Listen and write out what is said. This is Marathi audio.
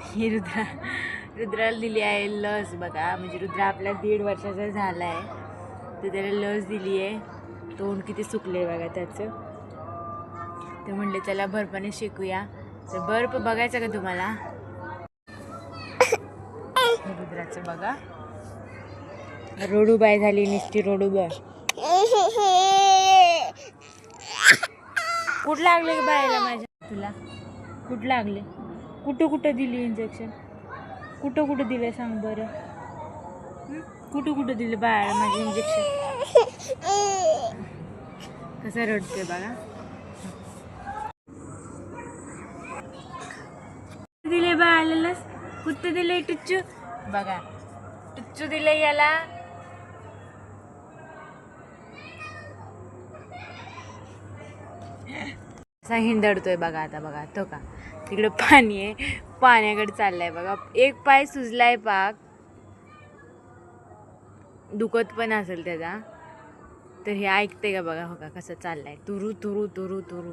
ही रुद्राला दिली आहे लस बघा. म्हणजे रुद्रा आपला 1.5 वर्षाचा झाला आहे, तर त्याला लस दिली आहे. तोंड किती सुकले बघा त्याचं. ते म्हणले त्याला बर्फाने शेकूया. तर बर्फ बघायचं का तुम्हाला? रुद्राचं बघा, रोडूबाई झाली नुसती रोडूबाई. कुठं लागले बायला माझ्या? तुला कुठं लागले? कुठं दिली इंजेक्शन? कुठं दिलं सांग बरं. कुठं दिलं बाळाला माझे इंजेक्शन? कसं रडतोय बघा. दिले बाळाला लस? कुठं दिलंय? टुच्चू बघा, टुच्चू दिलंय याला. असा हिंदडतोय बघा. आता बघा तो का तिकडे पाणी आहे, पाण्याकडे चाललाय बघा. एक पाय सुजलाय पाक, दुखत पण असेल त्याचा. तर हे ऐकते का बघा. हो का कसं चाललंय, तुरू तुरू तुरू तुरू.